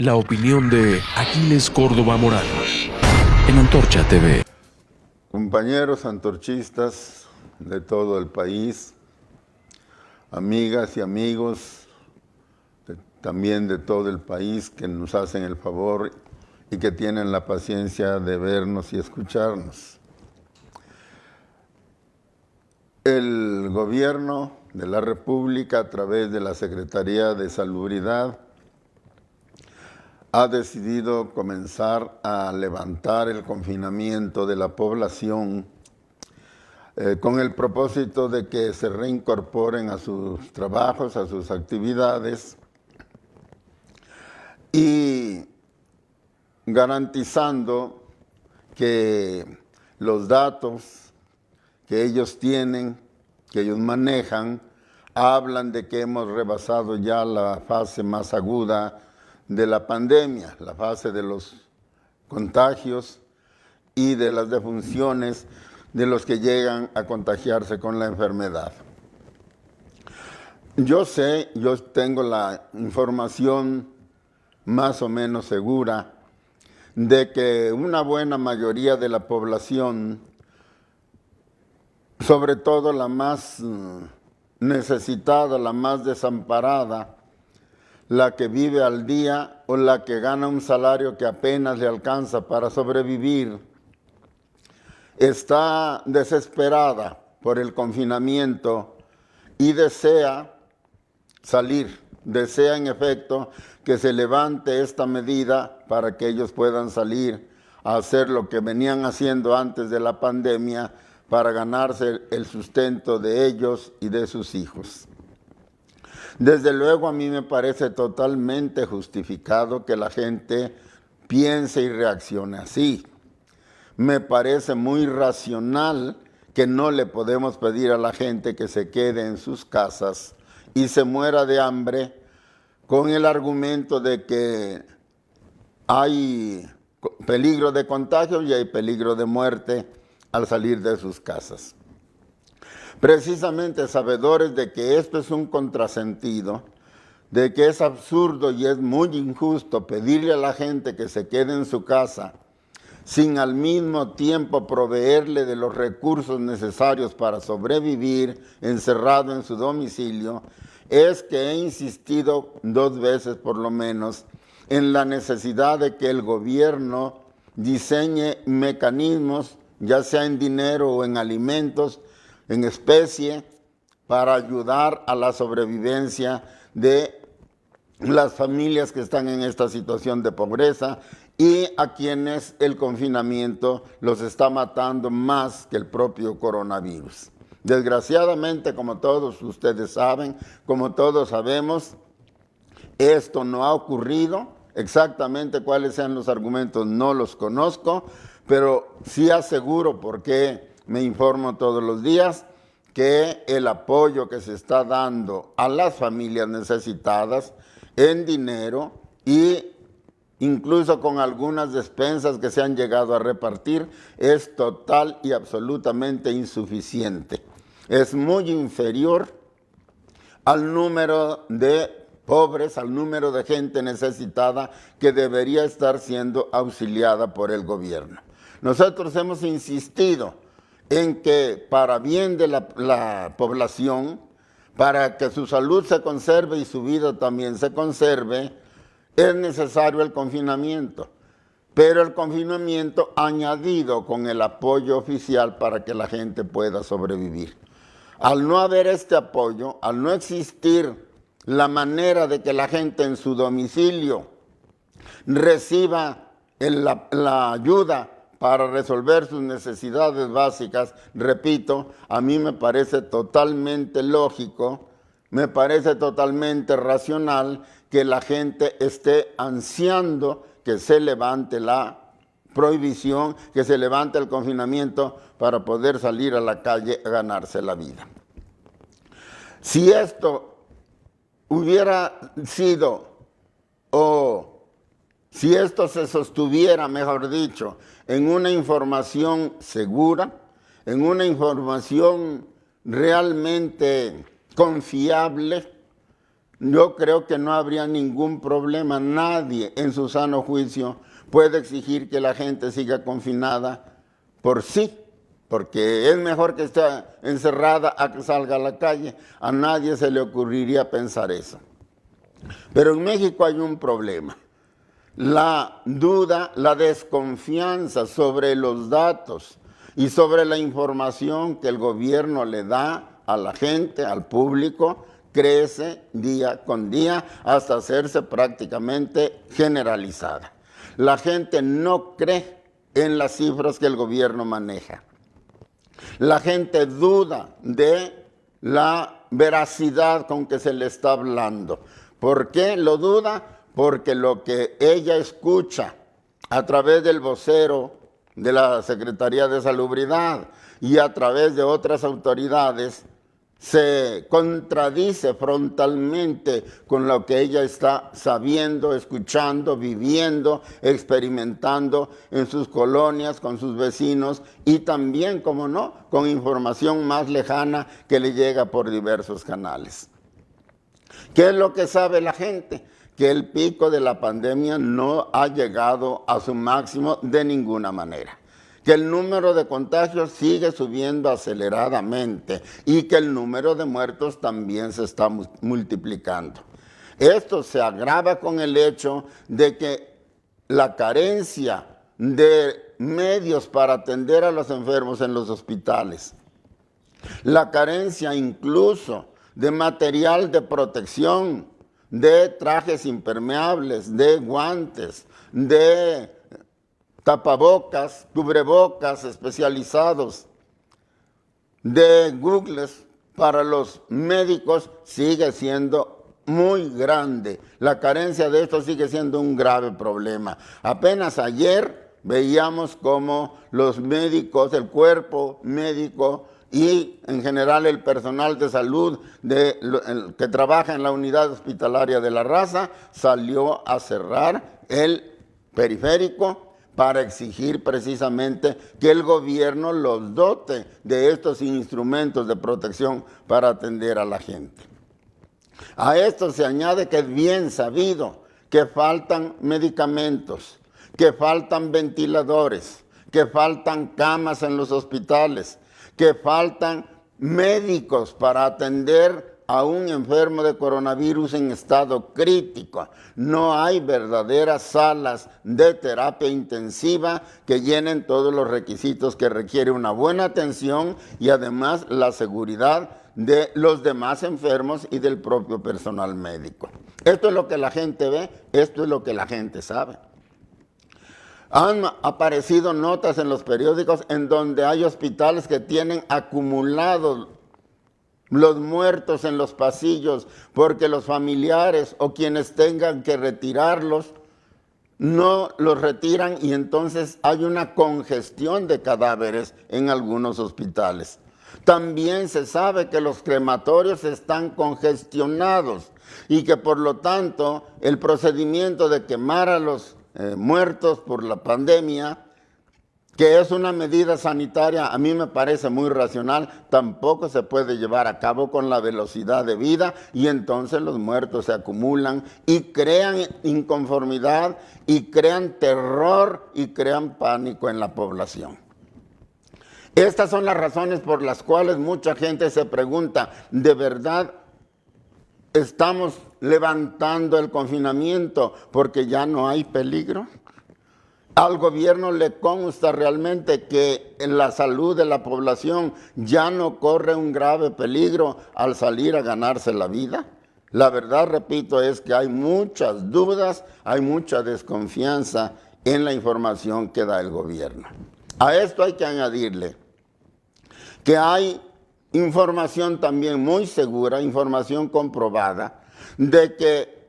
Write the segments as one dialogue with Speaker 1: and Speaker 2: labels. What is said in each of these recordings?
Speaker 1: la opinión de Aquiles Córdoba Morán en Antorcha TV.
Speaker 2: Compañeros antorchistas de todo el país, amigas y amigos también de todo el país que nos hacen el favor y que tienen la paciencia de vernos y escucharnos. El gobierno de la República, a través de la Secretaría de Salubridad, ha decidido comenzar a levantar el confinamiento de la población con el propósito de que se reincorporen a sus trabajos, a sus actividades y garantizando que los datos que ellos tienen, que ellos manejan, hablan de que hemos rebasado ya la fase más aguda de la pandemia, la fase de los contagios y de las defunciones de los que llegan a contagiarse con la enfermedad. Yo tengo la información más o menos segura de que una buena mayoría de la población, sobre todo la más necesitada, la más desamparada, la que vive al día o la que gana un salario que apenas le alcanza para sobrevivir, está desesperada por el confinamiento y desea salir, desea en efecto que se levante esta medida para que ellos puedan salir a hacer lo que venían haciendo antes de la pandemia para ganarse el sustento de ellos y de sus hijos. Desde luego a mí me parece totalmente justificado que la gente piense y reaccione así. Me parece muy racional que no le podemos pedir a la gente que se quede en sus casas y se muera de hambre con el argumento de que hay peligro de contagio y hay peligro de muerte al salir de sus casas. Precisamente sabedores de que esto es un contrasentido, de que es absurdo y es muy injusto pedirle a la gente que se quede en su casa sin al mismo tiempo proveerle de los recursos necesarios para sobrevivir encerrado en su domicilio, es que he insistido 2 veces por lo menos en la necesidad de que el gobierno diseñe mecanismos, ya sea en dinero o en alimentos, en especie, para ayudar a la sobrevivencia de las familias que están en esta situación de pobreza y a quienes el confinamiento los está matando más que el propio coronavirus. Desgraciadamente, como todos ustedes saben, como todos sabemos, esto no ha ocurrido. Exactamente cuáles sean los argumentos no los conozco, pero sí aseguro, porque me informo todos los días, que el apoyo que se está dando a las familias necesitadas en dinero e incluso con algunas despensas que se han llegado a repartir es total y absolutamente insuficiente. Es muy inferior al número de pobres, al número de gente necesitada que debería estar siendo auxiliada por el gobierno. Nosotros hemos insistido en que para bien de la población, para que su salud se conserve y su vida también se conserve, es necesario el confinamiento. Pero el confinamiento añadido con el apoyo oficial para que la gente pueda sobrevivir. Al no haber este apoyo, al no existir la manera de que la gente en su domicilio reciba la ayuda para resolver sus necesidades básicas, repito, a mí me parece totalmente lógico, me parece totalmente racional que la gente esté ansiando que se levante la prohibición, que se levante el confinamiento para poder salir a la calle a ganarse la vida. Si esto hubiera sido, o si esto se sostuviera, mejor dicho, en una información segura, en una información realmente confiable, yo creo que no habría ningún problema. Nadie en su sano juicio puede exigir que la gente siga confinada por sí, porque es mejor que esté encerrada a que salga a la calle. A nadie se le ocurriría pensar eso. Pero en México hay un problema. La duda, la desconfianza sobre los datos y sobre la información que el gobierno le da a la gente, al público, crece día con día hasta hacerse prácticamente generalizada. La gente no cree en las cifras que el gobierno maneja. La gente duda de la veracidad con que se le está hablando. ¿Por qué lo duda? Porque lo que ella escucha a través del vocero de la Secretaría de Salubridad y a través de otras autoridades se contradice frontalmente con lo que ella está sabiendo, escuchando, viviendo, experimentando en sus colonias, con sus vecinos y también, como no, con información más lejana que le llega por diversos canales. ¿Qué es lo que sabe la gente? Que el pico de la pandemia no ha llegado a su máximo de ninguna manera, que el número de contagios sigue subiendo aceleradamente y que el número de muertos también se está multiplicando. Esto se agrava con el hecho de que la carencia de medios para atender a los enfermos en los hospitales, la carencia incluso de material de protección, de trajes impermeables, de guantes, de tapabocas, cubrebocas especializados, de googles para los médicos sigue siendo muy grande. La carencia de esto sigue siendo un grave problema. Apenas ayer veíamos cómo los médicos, el cuerpo médico y en general el personal de salud que trabaja en la unidad hospitalaria de La Raza salió a cerrar el periférico para exigir precisamente que el gobierno los dote de estos instrumentos de protección para atender a la gente. A esto se añade que es bien sabido que faltan medicamentos, que faltan ventiladores, que faltan camas en los hospitales, que faltan médicos para atender a un enfermo de coronavirus en estado crítico. No hay verdaderas salas de terapia intensiva que llenen todos los requisitos que requiere una buena atención y además la seguridad de los demás enfermos y del propio personal médico. Esto es lo que la gente ve, esto es lo que la gente sabe. Han aparecido notas en los periódicos en donde hay hospitales que tienen acumulados los muertos en los pasillos porque los familiares o quienes tengan que retirarlos no los retiran y entonces hay una congestión de cadáveres en algunos hospitales. También se sabe que los crematorios están congestionados y que por lo tanto el procedimiento de quemar a los muertos por la pandemia, que es una medida sanitaria, a mí me parece muy racional, tampoco se puede llevar a cabo con la velocidad debida y entonces los muertos se acumulan y crean inconformidad y crean terror y crean pánico en la población. Estas son las razones por las cuales mucha gente se pregunta, ¿de verdad estamos levantando el confinamiento porque ya no hay peligro? ¿Al gobierno le consta realmente que en la salud de la población ya no corre un grave peligro al salir a ganarse la vida? La verdad, repito, es que hay muchas dudas, hay mucha desconfianza en la información que da el gobierno. A esto hay que añadirle que hay información también muy segura, información comprobada, de que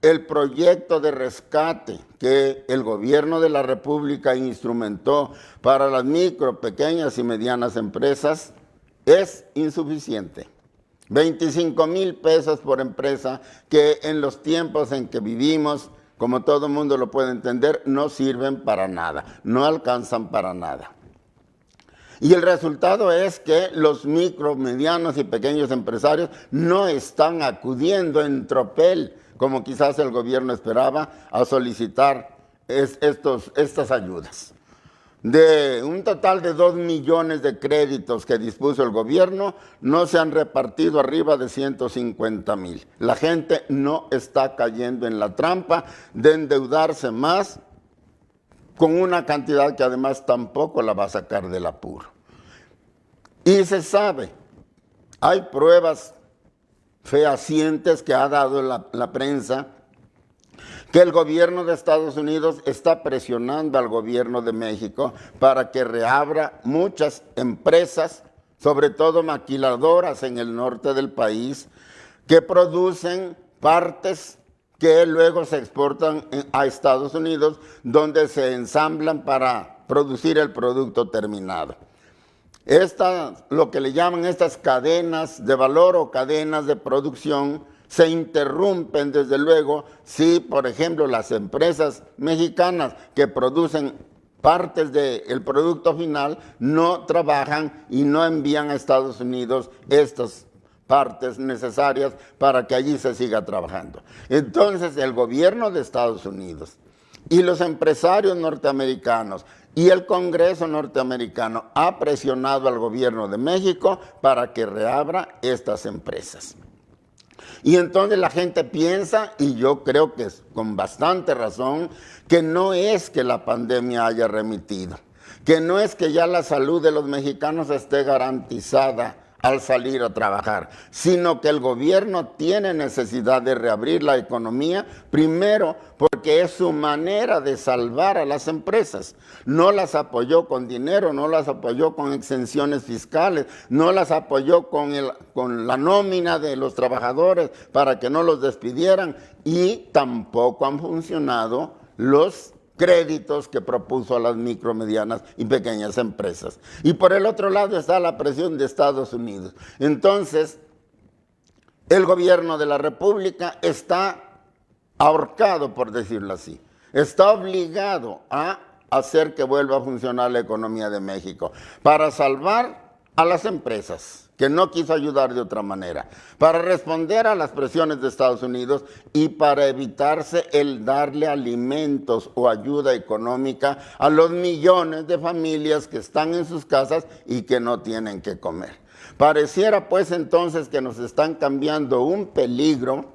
Speaker 2: el proyecto de rescate que el gobierno de la República instrumentó para las micro, pequeñas y medianas empresas es insuficiente. 25,000 pesos por empresa que en los tiempos en que vivimos, como todo el mundo lo puede entender, no sirven para nada, no alcanzan para nada. Y el resultado es que los micro, medianos y pequeños empresarios no están acudiendo en tropel, como quizás el gobierno esperaba, a solicitar estas ayudas. De un total de 2 millones de créditos que dispuso el gobierno, no se han repartido arriba de 150,000. La gente no está cayendo en la trampa de endeudarse más con una cantidad que además tampoco la va a sacar del apuro. Y se sabe, hay pruebas fehacientes que ha dado la prensa, que el gobierno de Estados Unidos está presionando al gobierno de México para que reabra muchas empresas, sobre todo maquiladoras en el norte del país, que producen partes que luego se exportan a Estados Unidos, donde se ensamblan para producir el producto terminado. Lo que le llaman estas cadenas de valor o cadenas de producción se interrumpen desde luego si, por ejemplo, las empresas mexicanas que producen partes del producto final no trabajan y no envían a Estados Unidos estas partes necesarias para que allí se siga trabajando. Entonces, el gobierno de Estados Unidos y los empresarios norteamericanos y el Congreso norteamericano ha presionado al gobierno de México para que reabra estas empresas. Y entonces la gente piensa, y yo creo que es con bastante razón, que no es que la pandemia haya remitido, que no es que ya la salud de los mexicanos esté garantizada al salir a trabajar, sino que el gobierno tiene necesidad de reabrir la economía, primero porque es su manera de salvar a las empresas. No las apoyó con dinero, no las apoyó con exenciones fiscales, no las apoyó con la nómina de los trabajadores para que no los despidieran, y tampoco han funcionado los créditos que propuso a las micro, medianas y pequeñas empresas. Y por el otro lado está la presión de Estados Unidos. Entonces, el gobierno de la República está ahorcado, por decirlo así. Está obligado a hacer que vuelva a funcionar la economía de México para salvar a las empresas, que no quiso ayudar de otra manera, para responder a las presiones de Estados Unidos y para evitarse el darle alimentos o ayuda económica a los millones de familias que están en sus casas y que no tienen que comer. Pareciera pues entonces que nos están cambiando un peligro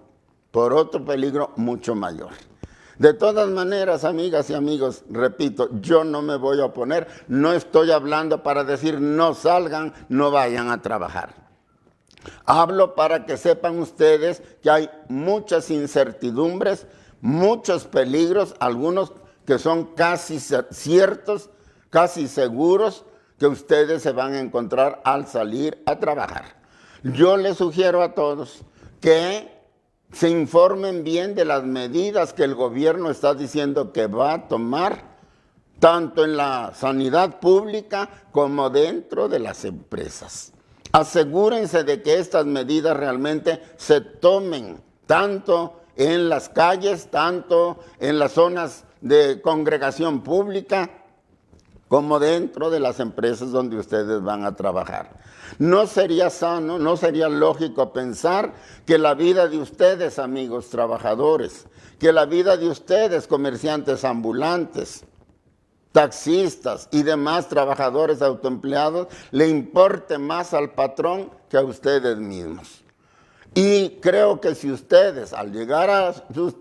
Speaker 2: por otro peligro mucho mayor. De todas maneras, amigas y amigos, repito, yo no me voy a oponer, no estoy hablando para decir no salgan, no vayan a trabajar. Hablo para que sepan ustedes que hay muchas incertidumbres, muchos peligros, algunos que son casi ciertos, casi seguros, que ustedes se van a encontrar al salir a trabajar. Yo les sugiero a todos que se informen bien de las medidas que el gobierno está diciendo que va a tomar, tanto en la sanidad pública como dentro de las empresas. Asegúrense de que estas medidas realmente se tomen tanto en las calles, tanto en las zonas de congregación pública, como dentro de las empresas donde ustedes van a trabajar. No sería sano, no sería lógico pensar que la vida de ustedes, amigos trabajadores, que la vida de ustedes, comerciantes ambulantes, taxistas y demás trabajadores autoempleados, le importe más al patrón que a ustedes mismos. Y creo que si ustedes, al llegar a sus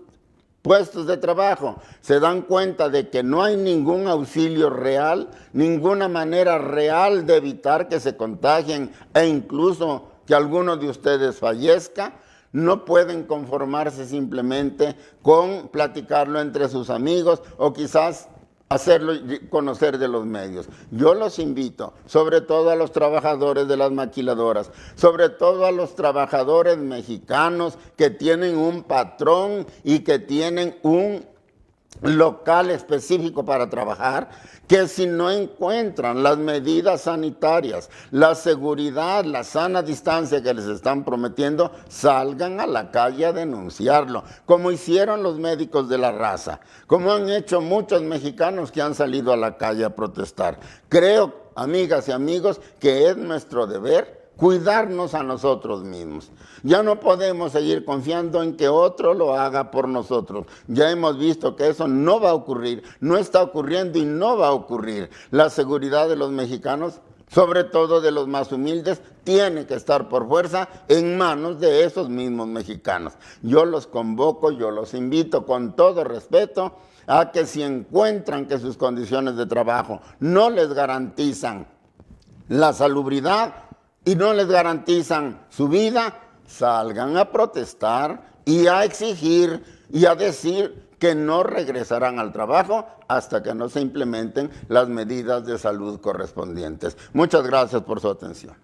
Speaker 2: puestos de trabajo, se dan cuenta de que no hay ningún auxilio real, ninguna manera real de evitar que se contagien e incluso que alguno de ustedes fallezca, no pueden conformarse simplemente con platicarlo entre sus amigos o quizás hacerlo conocer de los medios. Yo los invito, sobre todo a los trabajadores de las maquiladoras, sobre todo a los trabajadores mexicanos que tienen un patrón y que tienen un local específico para trabajar, que si no encuentran las medidas sanitarias, la seguridad, la sana distancia que les están prometiendo, salgan a la calle a denunciarlo, como hicieron los médicos de la raza, como han hecho muchos mexicanos que han salido a la calle a protestar. Creo amigas y amigos, que es nuestro deber cuidarnos a nosotros mismos. Ya no podemos seguir confiando en que otro lo haga por nosotros. Ya hemos visto que eso no va a ocurrir, no está ocurriendo y no va a ocurrir. La seguridad de los mexicanos, sobre todo de los más humildes, tiene que estar por fuerza en manos de esos mismos mexicanos. Yo los convoco, yo los invito con todo respeto a que si encuentran que sus condiciones de trabajo no les garantizan la salubridad y no les garantizan su vida, salgan a protestar y a exigir y a decir que no regresarán al trabajo hasta que no se implementen las medidas de salud correspondientes. Muchas gracias por su atención.